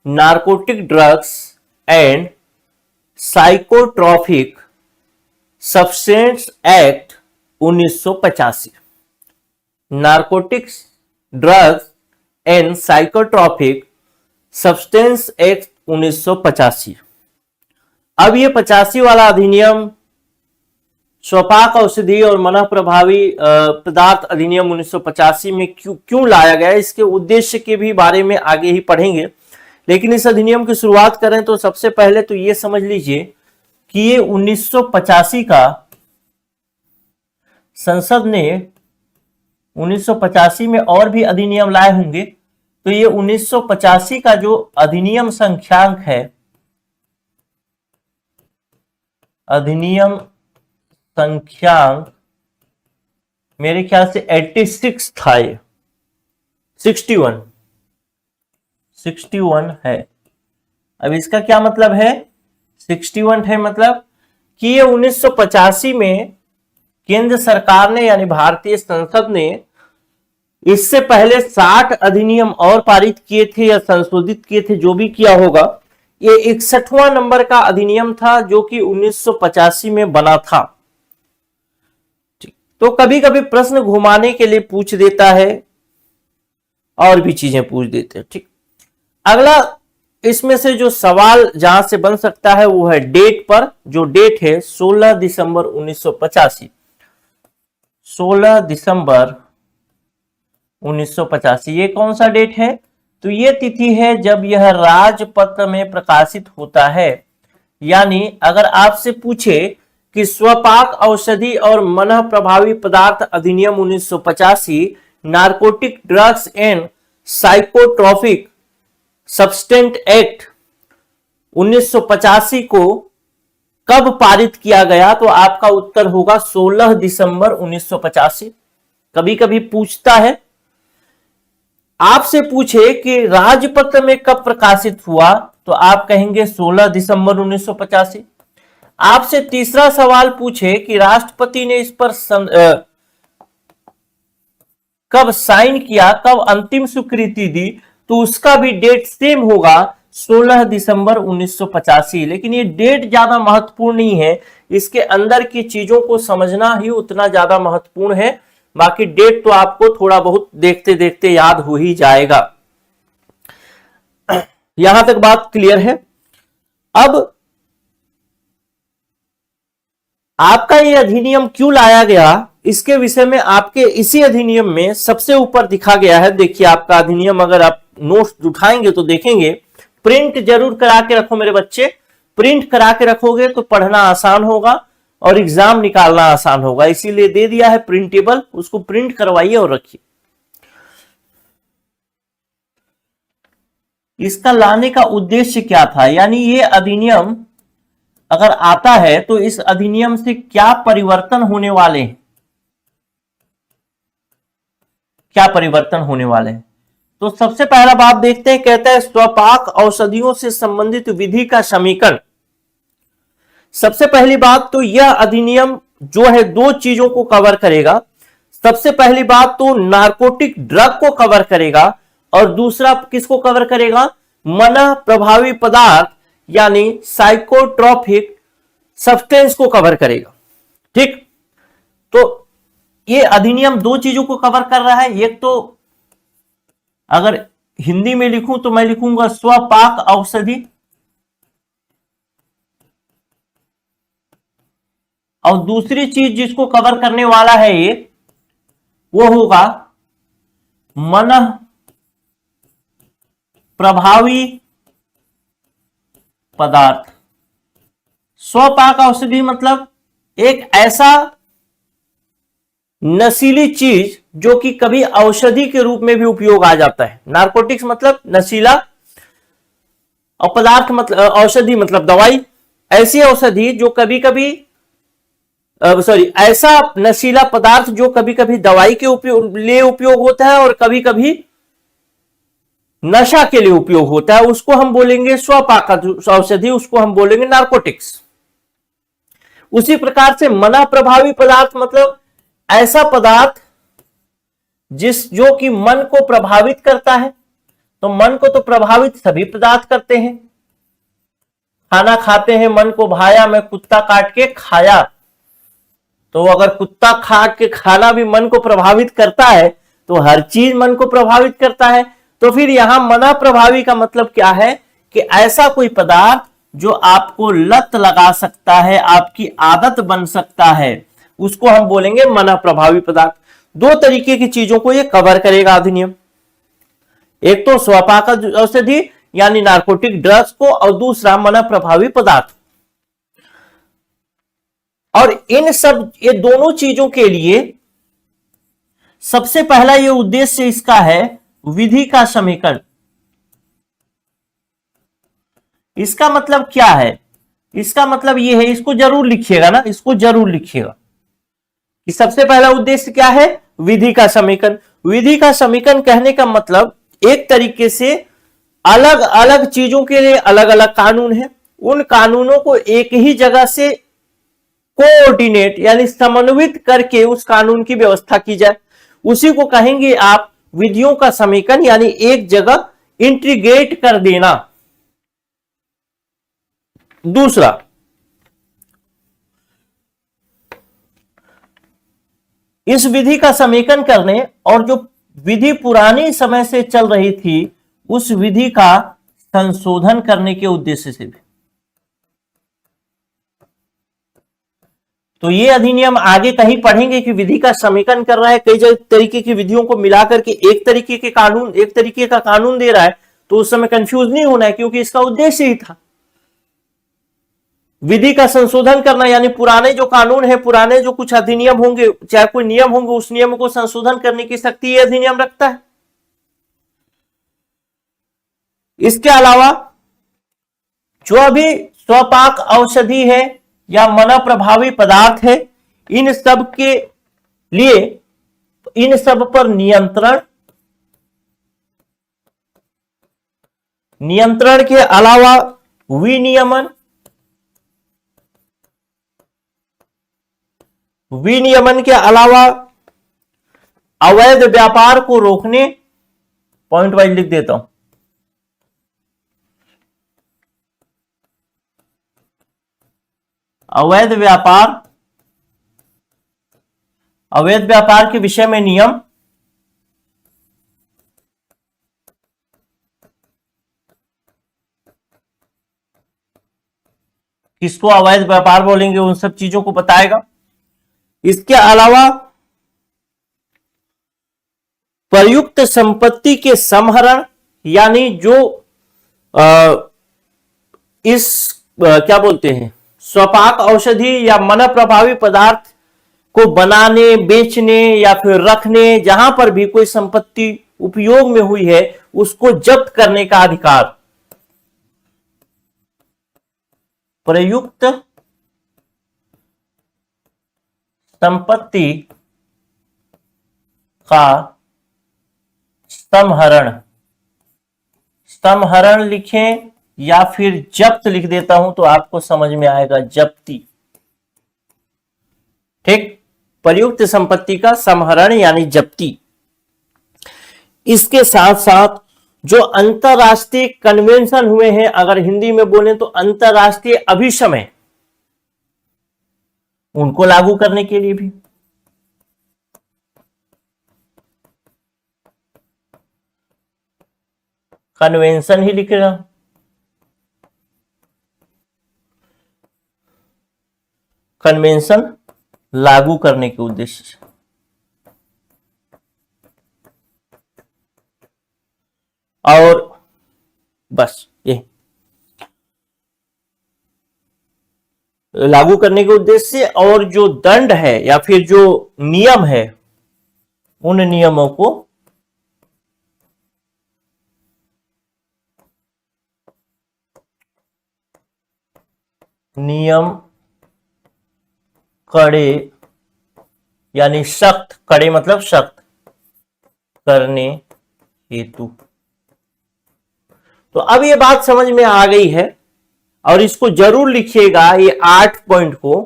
Narcotic drugs and psychotropic substance act 1985। Narcotics drugs and psychotropic substance act 1985। अब ये 85 वाला अधिनियम स्वपाक औषधि और मनः प्रभावी पदार्थ अधिनियम 1985 में क्यों लाया गया, इसके उद्देश्य के भी बारे में आगे ही पढ़ेंगे। लेकिन इस अधिनियम की शुरुआत करें तो सबसे पहले तो ये समझ लीजिए कि ये 1985 का संसद ने 1985 में और भी अधिनियम लाए होंगे, तो ये 1985 का जो अधिनियम संख्यांक है, अधिनियम संख्यांक मेरे ख्याल से 86 था, ये 61 है। अब इसका क्या मतलब है, 61 है मतलब कि ये 1985 में केंद्र सरकार ने यानी भारतीय संसद ने इससे पहले 60 अधिनियम और पारित किए थे या संशोधित किए थे, जो भी किया होगा। ये 61वां नंबर का अधिनियम था जो कि 1985 में बना था। तो कभी कभी प्रश्न घुमाने के लिए पूछ देता है और भी चीजें पूछ देते हैं। ठीक, अगला इसमें से जो सवाल जहां से बन सकता है वो है डेट पर। जो डेट है 16 दिसंबर 1985, 16 दिसंबर 1985 ये कौन सा डेट है, तो ये तिथि है जब यह राजपत्र में प्रकाशित होता है। यानी अगर आपसे पूछे कि स्वपाक औषधि और मनः प्रभावी पदार्थ अधिनियम 1985 narcotic drugs and psychotropic substance act 1985 को कब पारित किया गया, तो आपका उत्तर होगा 16 दिसंबर 1985। कभी कभी पूछता है, आपसे पूछे कि राजपत्र में कब प्रकाशित हुआ, तो आप कहेंगे 16 दिसंबर 1985। आपसे तीसरा सवाल पूछे कि राष्ट्रपति ने इस पर कब साइन किया, कब अंतिम स्वीकृति दी, तो उसका भी डेट सेम होगा 16 दिसंबर 1985। लेकिन ये डेट ज्यादा महत्वपूर्ण नहीं है, इसके अंदर की चीजों को समझना ही उतना ज्यादा महत्वपूर्ण है। बाकी डेट तो आपको थोड़ा बहुत देखते देखते याद हो ही जाएगा। यहां तक बात क्लियर है। अब आपका ये अधिनियम क्यों लाया गया, इसके विषय में आपके इसी अधिनियम में सबसे ऊपर दिखा गया है। देखिए आपका अधिनियम, अगर आप नोट्स उठाएंगे तो देखेंगे, प्रिंट जरूर करा के रखो मेरे बच्चे। प्रिंट करा के रखोगे तो पढ़ना आसान होगा और एग्जाम निकालना आसान होगा, इसीलिए दे दिया है प्रिंटेबल, उसको प्रिंट करवाइए और रखिए। इसका लाने का उद्देश्य क्या था, यानी ये अधिनियम अगर आता है तो इस अधिनियम से क्या परिवर्तन होने वाले हैं, क्या परिवर्तन होने वाले हैं। तो सबसे पहला बात देखते हैं, कहता है स्वपाक औषधियों से संबंधित विधि का समीकरण। सबसे पहली बात तो यह अधिनियम जो है दो चीजों को कवर करेगा। सबसे पहली बात तो नारकोटिक ड्रग को कवर करेगा और दूसरा किसको कवर करेगा, मनः प्रभावी पदार्थ यानी साइकोट्रॉपिक सब्सटेंस को कवर करेगा। ठीक, तो ये अधिनियम दो चीजों को कवर कर रहा है। एक तो अगर हिंदी में लिखूं तो मैं लिखूंगा स्वपाक औषधि, और दूसरी चीज जिसको कवर करने वाला है ये वो होगा मनः प्रभावी पदार्थ। स्वपाक औषधि मतलब एक ऐसा नशीली चीज जो कि कभी औषधि के रूप में भी उपयोग आ जाता है। नारकोटिक्स मतलब नशीला और पदार्थ मतलब औषधि मतलब दवाई। ऐसी औषधि जो कभी कभी ऐसा नशीला पदार्थ जो कभी कभी दवाई के लिए उपयोग होता है और कभी कभी नशा के लिए उपयोग होता है, उसको हम बोलेंगे स्वपाक औषधि, उसको हम बोलेंगे नारकोटिक्स। उसी प्रकार से मनः प्रभावी पदार्थ मतलब ऐसा पदार्थ जो कि मन को प्रभावित करता है, तो मन को तो प्रभावित सभी पदार्थ करते हैं। खाना खाते हैं, मन को भाया, मैं कुत्ता काट के खाया, तो अगर कुत्ता काट के खाना भी मन को प्रभावित करता है तो हर चीज मन को प्रभावित करता है। तो फिर यहां मना प्रभावी का मतलब क्या है कि ऐसा कोई पदार्थ जो आपको लत लगा सकता है, आपकी आदत बन सकता है, उसको हम बोलेंगे मना प्रभावी पदार्थ। दो तरीके की चीजों को यह कवर करेगा अधिनियम, एक तो स्वपाक औषधि यानी नार्कोटिक ड्रग्स को, और दूसरा मना प्रभावी पदार्थ। और इन सब ये दोनों चीजों के लिए सबसे पहला ये उद्देश्य इसका है विधि का समीकरण। इसका मतलब क्या है? इसका मतलब ये है, इसको जरूर लिखिएगा ना, इसको जरूर लिखिएगा कि सबसे पहला उद्देश्य क्या है? विधि का समीकरण। विधि का समीकरण कहने का मतलब एक तरीके से अलग अलग चीजों के लिए अलग अलग कानून है, उन कानूनों को एक ही जगह से कोऑर्डिनेट यानी समन्वित करके उस कानून की व्यवस्था की जाए, उसी को कहेंगे आप विधियों का समीकरण, यानी एक जगह इंटीग्रेट कर देना। दूसरा, इस विधि का समीकरण करने और जो विधि पुरानी समय से चल रही थी उस विधि का संशोधन करने के उद्देश्य से भी। तो ये अधिनियम आगे कहीं पढ़ेंगे कि विधि का समीकरण कर रहा है, कई तरीके की विधियों को मिलाकर के एक तरीके का कानून दे रहा है, तो उस समय कंफ्यूज नहीं होना है क्योंकि इसका उद्देश्य ही था विधि का संशोधन करना, यानी पुराने जो कानून है, पुराने जो कुछ अधिनियम होंगे, चाहे कोई नियम होंगे, उस नियम को संशोधन करने की शक्ति यह अधिनियम रखता है। इसके अलावा जो अभी स्वपाक औषधि है या मना प्रभावी पदार्थ है, इन सब के लिए इन सब पर नियंत्रण के अलावा विनियमन के अलावा अवैध व्यापार को रोकने, पॉइंट वाइज लिख देता हूं, अवैध व्यापार के विषय में नियम, किसको अवैध व्यापार बोलेंगे उन सब चीजों को बताएगा। इसके अलावा प्रयुक्त संपत्ति के समहरण, यानी जो क्या बोलते हैं, स्वपाक औषधि या मन प्रभावी पदार्थ को बनाने, बेचने या फिर रखने, जहां पर भी कोई संपत्ति उपयोग में हुई है उसको जब्त करने का अधिकार। प्रयुक्त संपत्ति का समहरण लिखें या फिर जब्त लिख देता हूं तो आपको समझ में आएगा, जब्ती। ठीक, प्रयुक्त संपत्ति का समहरण यानी जब्ती। इसके साथ साथ जो अंतरराष्ट्रीय कन्वेंशन हुए हैं, अगर हिंदी में बोले तो अंतरराष्ट्रीय अभिसमय, उनको लागू करने के लिए भी कन्वेंशन ही लिख रहा हूं। कन्वेंशन लागू करने के उद्देश्य से। और बस ये लागू करने के उद्देश्य से, और जो दंड है या फिर जो नियम है उन नियमों को नियम कड़े यानी सख्त, कड़े मतलब सख्त करने हेतु। तो अब ये बात समझ में आ गई है और इसको जरूर लिखिएगा ये 8 पॉइंट को,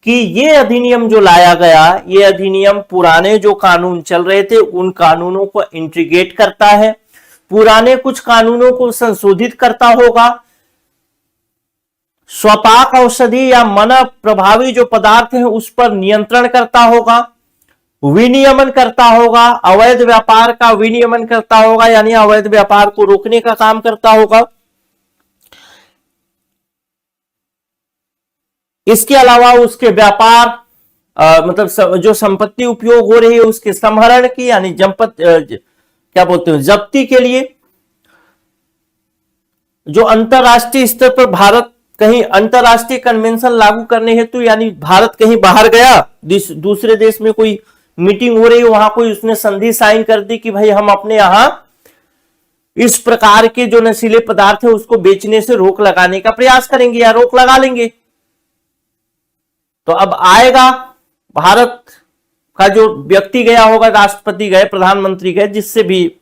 कि ये अधिनियम जो लाया गया, ये अधिनियम पुराने जो कानून चल रहे थे उन कानूनों को इंटीग्रेट करता है, पुराने कुछ कानूनों को संशोधित करता होगा, स्वपाक औषधि या मना प्रभावी जो पदार्थ हैं उस पर नियंत्रण करता होगा, विनियमन करता होगा, अवैध व्यापार का विनियमन करता होगा यानी अवैध व्यापार को रोकने का काम करता होगा। इसके अलावा उसके व्यापार मतलब जो संपत्ति उपयोग हो रही है उसके संहरण की यानी क्या बोलते हैं जब्ती के लिए, जो अंतरराष्ट्रीय स्तर पर भारत कहीं अंतरराष्ट्रीय कन्वेंशन लागू करने हेतु यानी भारत कहीं बाहर गया, दूसरे देश में कोई मीटिंग हो रही है, वहां कोई उसने संधि साइन कर दी कि भाई हम अपने यहां इस प्रकार के जो नशीले पदार्थ है उसको बेचने से रोक लगाने का प्रयास करेंगे या रोक लगा लेंगे। तो अब आएगा भारत का जो व्यक्ति गया होगा, राष्ट्रपति गए, प्रधानमंत्री गए, जिससे भी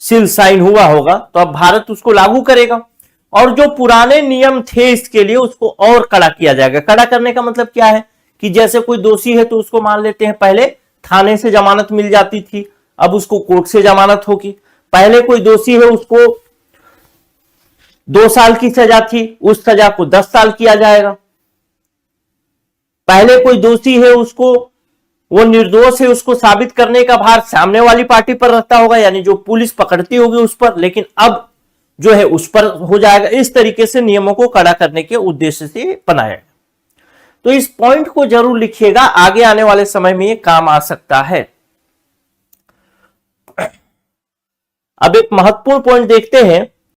सील साइन हुआ होगा, तो अब भारत उसको लागू करेगा और जो पुराने नियम थे इसके लिए उसको और कड़ा किया जाएगा। कड़ा करने का मतलब क्या है कि जैसे कोई दोषी है तो उसको मान लेते हैं पहले थाने से जमानत मिल जाती थी, अब उसको कोर्ट से जमानत होगी। पहले कोई दोषी है उसको 2 साल की सजा थी, उस सजा को 10 साल किया जाएगा। पहले कोई दोषी है उसको वो निर्दोष है उसको साबित करने का भार सामने वाली पार्टी पर रहता होगा यानी जो पुलिस पकड़ती होगी उस पर, लेकिन अब जो है उस पर हो जाएगा। इस तरीके से नियमों को कड़ा करने के उद्देश्य से बनाया। तो इस पॉइंट को जरूर लिखिएगा, आगे आने वाले समय में ये काम आ सकता है। अब एक महत्वपूर्ण पॉइंट देखते हैं